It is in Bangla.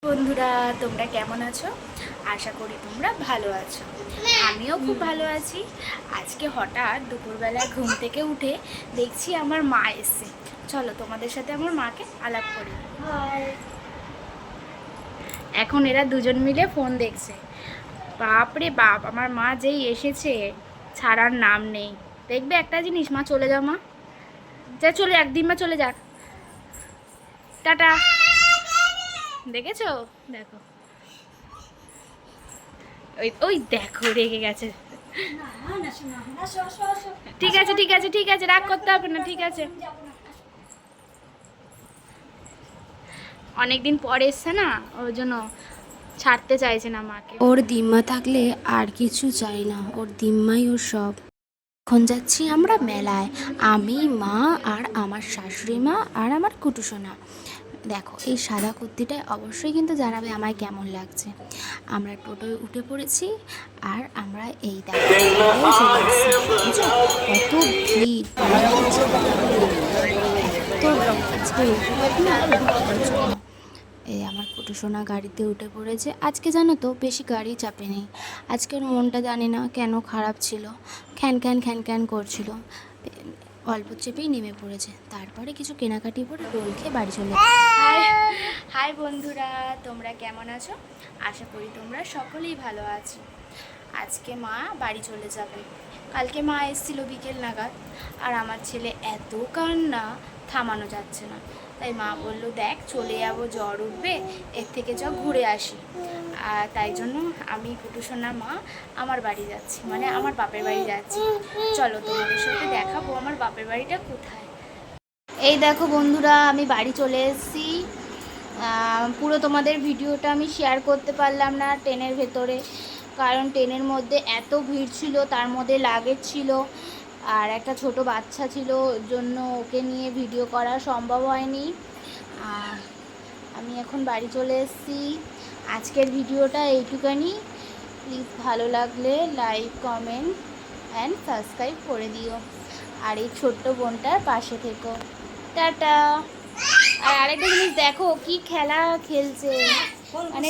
বন্ধুরা, তোমরা কেমন আছো? আশা করি তোমরা ভালো আছো। আমিও খুব ভালো আছি। আজকে হঠাৎ দুপুরবেলা ঘুম থেকে উঠে দেখছি আমার মা এসছে। চলো তোমাদের সাথে আমার মাকে আলাপ করি। এখন এরা দুজন মিলে ফোন দেখছে। বাপরে বাপ, আমার মা যেই এসেছে ছাড়ার নাম নেই। দেখবে একটা জিনিস, মা চলে যাও, মা যা, চলে যাক, দিম্মা চলে যাক, টাটা। দেখেছো? দেখো, ওই ওই দেখো রেগে গেছে। ঠিক আছে ঠিক আছে ঠিক আছে, রাগ করতে হবে না, ঠিক আছে। অনেকদিন পরে এসছে না, ওর জন্য ছাড়তে চাইছে না মাকে। ওর দিম্মা থাকলে আর কিছু চাই না, ওর দিম্মাই ওর সব। এখন যাচ্ছি আমরা মেলায়, আমি, মা আর আমার শাশুড়ি মা আর আমার কুটুসোনা। দেখো এই সাদা কুর্তিটায় অবশ্যই কিন্তু জানাবে আমায় কেমন লাগছে। আমরা টোটোয় উঠে পড়েছি আর আমরা এই দেখো কত ভিড়, তো আজকে এই আমার কুটুসোনা গাড়িতে উঠে পড়েছে। আজকে জানো তো বেশি গাড়ি চাপেনি, আজকের মনটা জানি না কেন খারাপ ছিল, খ্যান খ্যান খ্যান খ্যান করছিল, অল্প চেপেই নেমে পড়েছে। তারপরে কিছু কেনাকাটি করে রোল খেয়ে বাড়ি চলে হাই হাই বন্ধুরা, তোমরা কেমন আছো? আশা করি তোমরা সকলেই ভালো আছো। আজকে মা বাড়ি চলে যাবে। কালকে মা এসেছিল বিকেল নাগাদ, আর আমার ছেলে এত কান্না, থামানো যাচ্ছে না। তাই মা বলল, দেখ চলে যাবো, জ্বর উঠবে, এর থেকে চ ঘুরে আসি। আর তাই জন্য আমি কুটুসোনা মা আমার বাড়ি যাচ্ছি, মানে আমার বাপের বাড়ি যাচ্ছি। চলো তোমাদের সাথে দেখাবো আমার বাপের বাড়িটা কোথায়। এই দেখো বন্ধুরা, আমি বাড়ি চলে এসেছি। পুরো তোমাদের ভিডিওটা আমি শেয়ার করতে পারলাম না ট্রেনের ভেতরে, কারণ ট্রেনের মধ্যে এত ভিড় ছিল, তার মধ্যে লাগেজ ছিল আর একটা ছোট বাচ্চা ছিল, ওর জন্য ওকে নিয়ে ভিডিও করা সম্ভব হয়নি। আমি এখন বাড়ি চলে এসেছি। আজকের ভিডিওটা এইটুকানি। প্লিজ ভালো লাগলে লাইক, কমেন্ট অ্যান্ড সাবস্ক্রাইব করে দিও, আর এই ছোট্ট বোনটার পাশে থেকো। টাটা। আর আরেকটা জিনিস দেখো, কি খেলা খেলছে, মানে